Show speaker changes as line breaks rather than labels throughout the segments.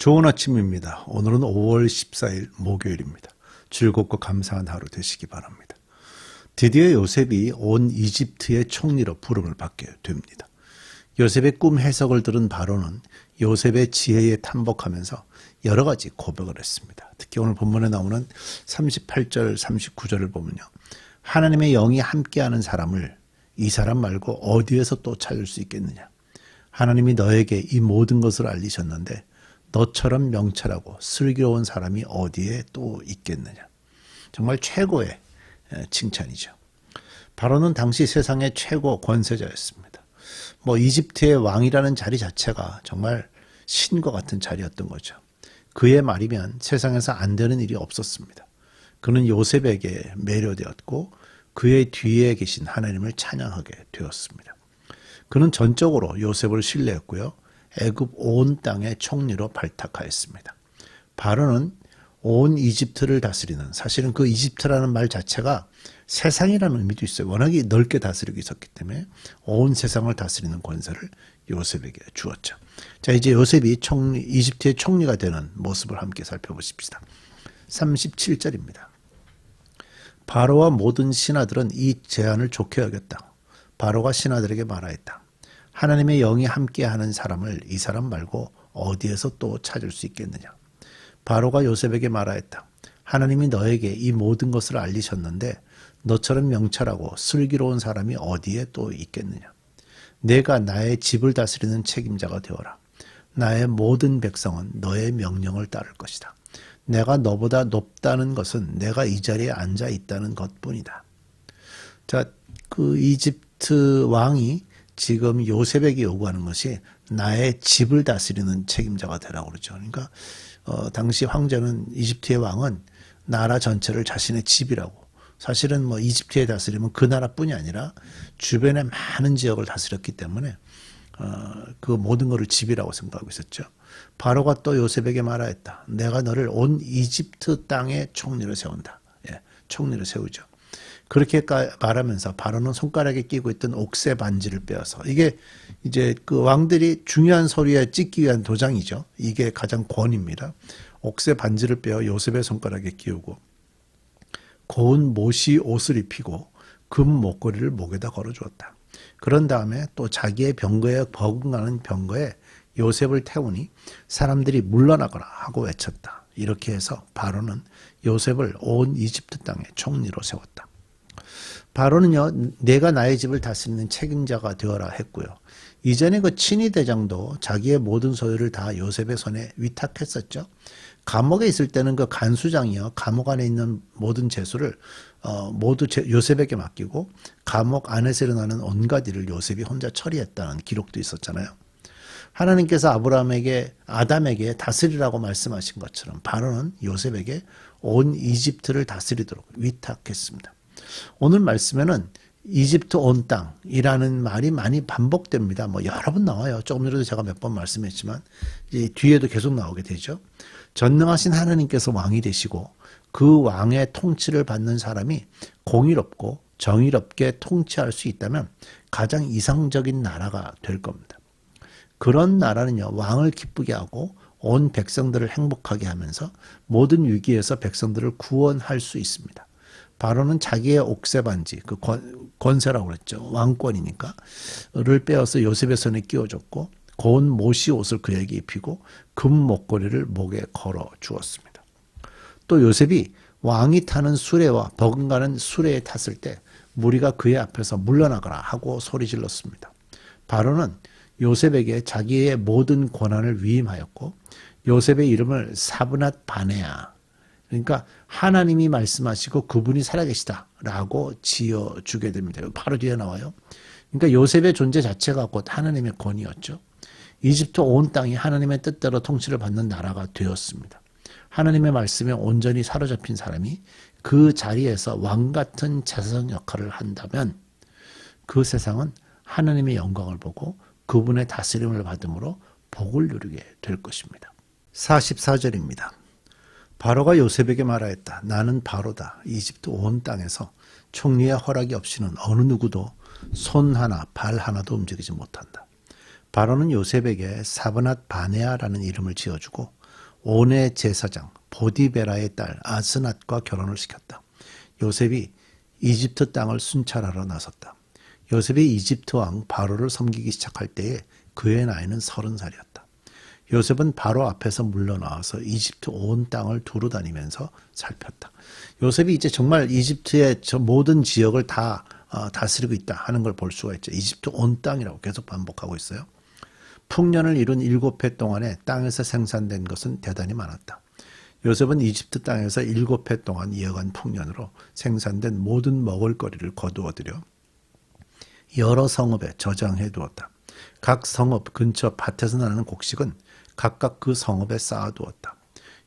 좋은 아침입니다. 오늘은 5월 14일 목요일입니다. 즐겁고 감사한 하루 되시기 바랍니다. 드디어 요셉이 온 이집트의 총리로 부름을 받게 됩니다. 요셉의 꿈 해석을 들은 바로는 요셉의 지혜에 탐복하면서 여러 가지 고백을 했습니다. 특히 오늘 본문에 나오는 38절, 39절을 보면요. 하나님의 영이 함께하는 사람을 이 사람 말고 어디에서 또 찾을 수 있겠느냐. 하나님이 너에게 이 모든 것을 알리셨는데 너처럼 명철하고 슬기로운 사람이 어디에 또 있겠느냐. 정말 최고의 칭찬이죠. 바로는 당시 세상의 최고 권세자였습니다. 이집트의 왕이라는 자리 자체가 정말 신과 같은 자리였던 거죠. 그의 말이면 세상에서 안 되는 일이 없었습니다. 그는 요셉에게 매료되었고 그의 뒤에 계신 하나님을 찬양하게 되었습니다. 그는 전적으로 요셉을 신뢰했고요. 애굽 온 땅의 총리로 발탁하였습니다. 바로는 온 이집트를 다스리는, 사실은 그 이집트라는 말 자체가 세상이라는 의미도 있어요. 워낙에 넓게 다스리고 있었기 때문에 온 세상을 다스리는 권세를 요셉에게 주었죠. 자, 이제 요셉이 이집트의 총리가 되는 모습을 함께 살펴보십시다. 37절입니다. 바로와 모든 신하들은 이 제안을 좋게 여겼다. 바로가 신하들에게 말하였다. 하나님의 영이 함께하는 사람을 이 사람 말고 어디에서 또 찾을 수 있겠느냐. 바로가 요셉에게 말하였다. 하나님이 너에게 이 모든 것을 알리셨는데 너처럼 명철하고 슬기로운 사람이 어디에 또 있겠느냐. 내가 나의 집을 다스리는 책임자가 되어라. 나의 모든 백성은 너의 명령을 따를 것이다. 내가 너보다 높다는 것은 내가 이 자리에 앉아 있다는 것뿐이다. 자, 그 이집트 왕이 지금 요셉에게 요구하는 것이 나의 집을 다스리는 책임자가 되라고 그러죠. 그러니까 당시 황제는, 이집트의 왕은 나라 전체를 자신의 집이라고, 사실은 이집트에 다스리면 그 나라뿐이 아니라 주변의 많은 지역을 다스렸기 때문에 그 모든 것을 집이라고 생각하고 있었죠. 바로가 또 요셉에게 말하였다. 내가 너를 온 이집트 땅의 총리로 세운다. 총리로 세우죠. 그렇게 말하면서 바로는 손가락에 끼고 있던 옥새 반지를 빼어서, 이게 이제 그 왕들이 중요한 서류에 찍기 위한 도장이죠. 이게 가장 권위입니다. 옥새 반지를 빼어 요셉의 손가락에 끼우고 고운 모시 옷을 입히고 금 목걸이를 목에다 걸어주었다. 그런 다음에 또 자기의 병거에 버금가는 병거에 요셉을 태우니 사람들이 물러나거라 하고 외쳤다. 이렇게 해서 바로는 요셉을 온 이집트 땅의 총리로 세웠다. 바로는요, 내가 나의 집을 다스리는 책임자가 되어라 했고요. 이전에 그 친위대장도 자기의 모든 소유를 다 요셉의 손에 위탁했었죠. 감옥에 있을 때는 그 간수장이요, 감옥 안에 있는 모든 재수를 모두 요셉에게 맡기고 감옥 안에서 일어나는 온갖 일을 요셉이 혼자 처리했다는 기록도 있었잖아요. 하나님께서 아담에게 다스리라고 말씀하신 것처럼 바로는 요셉에게 온 이집트를 다스리도록 위탁했습니다. 오늘 말씀에는 이집트 온 땅이라는 말이 많이 반복됩니다. 여러 번 나와요. 조금 전에도 제가 몇 번 말씀했지만 뒤에도 계속 나오게 되죠. 전능하신 하나님께서 왕이 되시고 그 왕의 통치를 받는 사람이 공의롭고 정의롭게 통치할 수 있다면 가장 이상적인 나라가 될 겁니다. 그런 나라는요, 왕을 기쁘게 하고 온 백성들을 행복하게 하면서 모든 위기에서 백성들을 구원할 수 있습니다. 바로는 자기의 옥새 반지, 그 권세라고 그랬죠. 왕권이니까. 를 빼어서 요셉의 손에 끼워줬고 고운 모시 옷을 그에게 입히고 금 목걸이를 목에 걸어 주었습니다. 또 요셉이 왕이 타는 수레와 버금가는 수레에 탔을 때 무리가 그의 앞에서 물러나거라 하고 소리 질렀습니다. 바로는 요셉에게 자기의 모든 권한을 위임하였고 요셉의 이름을 사브낫 바네아, 그러니까 하나님이 말씀하시고 그분이 살아계시다라고 지어주게 됩니다. 바로 뒤에 나와요. 그러니까 요셉의 존재 자체가 곧 하나님의 권위였죠. 이집트 온 땅이 하나님의 뜻대로 통치를 받는 나라가 되었습니다. 하나님의 말씀에 온전히 사로잡힌 사람이 그 자리에서 왕 같은 자성 역할을 한다면 그 세상은 하나님의 영광을 보고 그분의 다스림을 받음으로 복을 누리게 될 것입니다. 44절입니다. 바로가 요셉에게 말하였다. 나는 바로다. 이집트 온 땅에서 총리의 허락이 없이는 어느 누구도 손 하나 발 하나도 움직이지 못한다. 바로는 요셉에게 사브낫 바네아라는 이름을 지어주고 온의 제사장 보디베라의 딸 아스낫과 결혼을 시켰다. 요셉이 이집트 땅을 순찰하러 나섰다. 요셉이 이집트 왕 바로를 섬기기 시작할 때에 그의 나이는 30살이었다. 요셉은 바로 앞에서 물러나와서 이집트 온 땅을 두루 다니면서 살폈다. 요셉이 이제 정말 이집트의 저 모든 지역을 다 다스리고 있다 하는 걸 볼 수가 있죠. 이집트 온 땅이라고 계속 반복하고 있어요. 풍년을 이룬 7해 동안에 땅에서 생산된 것은 대단히 많았다. 요셉은 이집트 땅에서 7해 동안 이어간 풍년으로 생산된 모든 먹을거리를 거두어들여 여러 성읍에 저장해 두었다. 각 성읍 근처 밭에서 나는 곡식은 각각 그 성읍에 쌓아두었다.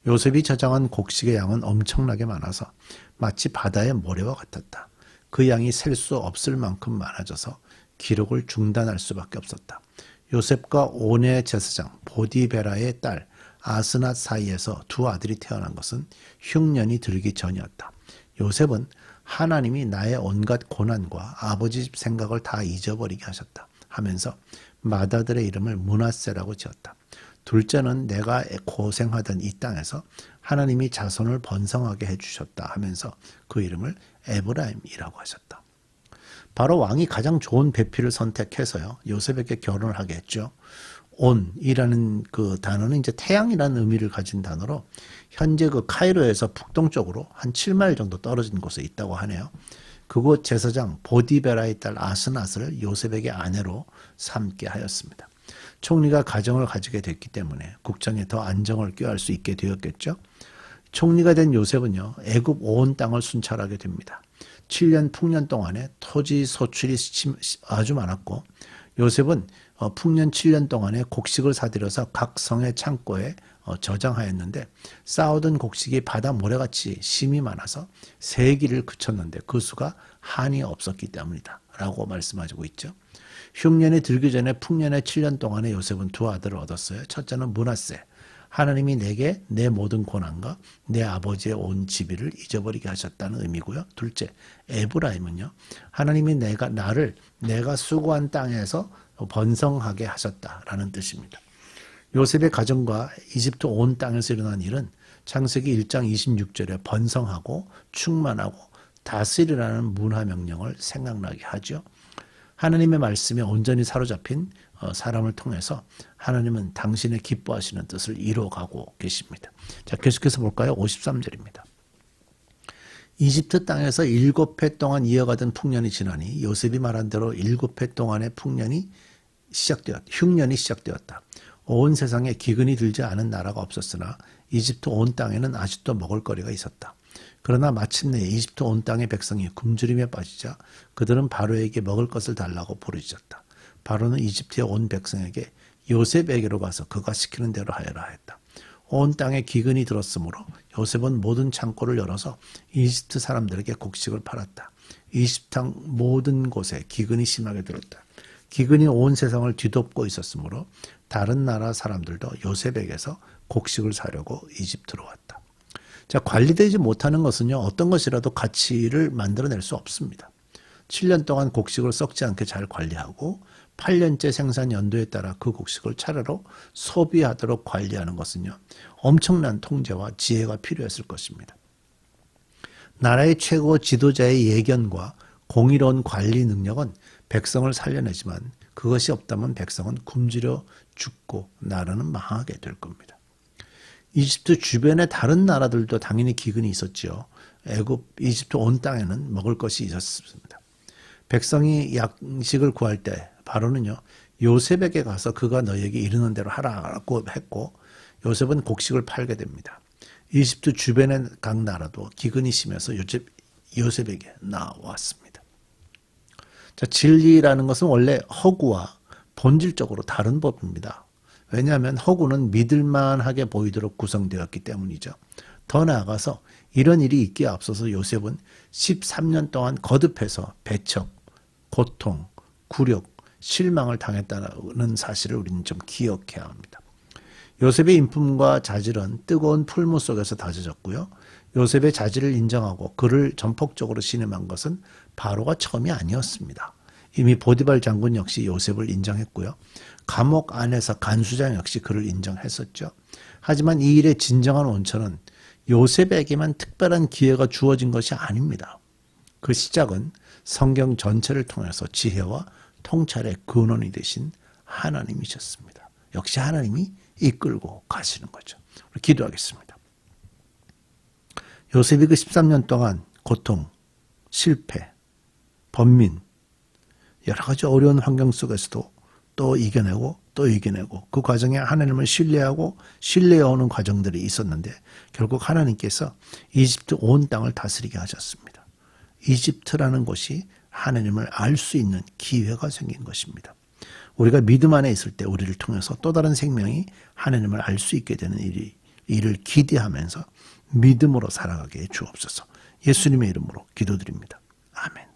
요셉이 저장한 곡식의 양은 엄청나게 많아서 마치 바다의 모래와 같았다. 그 양이 셀 수 없을 만큼 많아져서 기록을 중단할 수밖에 없었다. 요셉과 온의 제사장 보디베라의 딸 아스낫 사이에서 두 아들이 태어난 것은 흉년이 들기 전이었다. 요셉은 하나님이 나의 온갖 고난과 아버지 집 생각을 다 잊어버리게 하셨다 하면서 맏아들의 이름을 므낫세라고 지었다. 둘째는 내가 고생하던 이 땅에서 하나님이 자손을 번성하게 해주셨다 하면서 그 이름을 에브라임이라고 하셨다. 바로 왕이 가장 좋은 배필을 선택해서요 요셉에게 결혼을 하게 했죠. 온이라는 그 단어는 이제 태양이라는 의미를 가진 단어로 현재 그 카이로에서 북동쪽으로 한 7마일 정도 떨어진 곳에 있다고 하네요. 그곳 제사장 보디베라의 딸 아스낫을 요셉에게 아내로 삼게 하였습니다. 총리가 가정을 가지게 됐기 때문에 국정에 더 안정을 꾀할 수 있게 되었겠죠. 총리가 된 요셉은요 애굽 온 땅을 순찰하게 됩니다. 7년 풍년 동안에 토지 소출이 아주 많았고 요셉은 풍년 7년 동안에 곡식을 사들여서 각 성의 창고에 저장하였는데 쌓아둔 곡식이 바다 모래같이 심이 많아서 세기를 그쳤는데 그 수가 한이 없었기 때문이다 라고 말씀하시고 있죠. 흉년이 들기 전에 풍년의 7년 동안에 요셉은 두 아들을 얻었어요. 첫째는 므낫세, 하나님이 내게 내 모든 고난과 내 아버지의 온 지비를 잊어버리게 하셨다는 의미고요. 둘째, 에브라임은요. 하나님이 내가 수고한 땅에서 번성하게 하셨다라는 뜻입니다. 요셉의 가정과 이집트 온 땅에서 일어난 일은 창세기 1장 26절에 번성하고 충만하고 다스리라는 문화명령을 생각나게 하죠. 하나님의 말씀에 온전히 사로잡힌 사람을 통해서 하나님은 당신의 기뻐하시는 뜻을 이루어가고 계십니다. 자, 계속해서 볼까요? 53절입니다. 이집트 땅에서 7해 동안 이어가던 풍년이 지나니 요셉이 말한 대로 7해 동안의 흉년이 시작되었다. 온 세상에 기근이 들지 않은 나라가 없었으나 이집트 온 땅에는 아직도 먹을거리가 있었다. 그러나 마침내 이집트 온 땅의 백성이 굶주림에 빠지자 그들은 바로에게 먹을 것을 달라고 부르짖었다. 바로는 이집트의 온 백성에게 요셉에게로 가서 그가 시키는 대로 하여라 했다. 온 땅에 기근이 들었으므로 요셉은 모든 창고를 열어서 이집트 사람들에게 곡식을 팔았다. 이집트 땅 모든 곳에 기근이 심하게 들었다. 기근이 온 세상을 뒤덮고 있었으므로 다른 나라 사람들도 요셉에게서 곡식을 사려고 이집트로 왔다. 자, 관리되지 못하는 것은요, 어떤 것이라도 가치를 만들어낼 수 없습니다. 7년 동안 곡식을 썩지 않게 잘 관리하고 8년째 생산 연도에 따라 그 곡식을 차례로 소비하도록 관리하는 것은요, 엄청난 통제와 지혜가 필요했을 것입니다. 나라의 최고 지도자의 예견과 공의로운 관리 능력은 백성을 살려내지만 그것이 없다면 백성은 굶주려 죽고 나라는 망하게 될 겁니다. 이집트 주변의 다른 나라들도 당연히 기근이 있었죠. 이집트 온 땅에는 먹을 것이 있었습니다. 백성이 양식을 구할 때 바로는요, 요셉에게 가서 그가 너희에게 이르는 대로 하라고 했고 요셉은 곡식을 팔게 됩니다. 이집트 주변의 각 나라도 기근이 심해서 요셉에게 나왔습니다. 자, 진리라는 것은 원래 허구와 본질적으로 다른 법입니다. 왜냐하면 허구는 믿을만하게 보이도록 구성되었기 때문이죠. 더 나아가서 이런 일이 있기에 앞서서 요셉은 13년 동안 거듭해서 배척, 고통, 굴욕, 실망을 당했다는 사실을 우리는 좀 기억해야 합니다. 요셉의 인품과 자질은 뜨거운 풀무 속에서 다져졌고요. 요셉의 자질을 인정하고 그를 전폭적으로 신임한 것은 바로가 처음이 아니었습니다. 이미 보디발 장군 역시 요셉을 인정했고요. 감옥 안에서 간수장 역시 그를 인정했었죠. 하지만 이 일의 진정한 원천은 요셉에게만 특별한 기회가 주어진 것이 아닙니다. 그 시작은 성경 전체를 통해서 지혜와 통찰의 근원이 되신 하나님이셨습니다. 역시 하나님이 이끌고 가시는 거죠. 우리 기도하겠습니다. 요셉이 그 13년 동안 고통, 실패, 번민, 여러 가지 어려운 환경 속에서도 또 이겨내고 그 과정에 하나님을 신뢰하고 신뢰해오는 과정들이 있었는데 결국 하나님께서 이집트 온 땅을 다스리게 하셨습니다. 이집트라는 곳이 하나님을 알 수 있는 기회가 생긴 것입니다. 우리가 믿음 안에 있을 때 우리를 통해서 또 다른 생명이 하나님을 알 수 있게 되는 일을 기대하면서 믿음으로 살아가게 해 주옵소서. 예수님의 이름으로 기도드립니다. 아멘.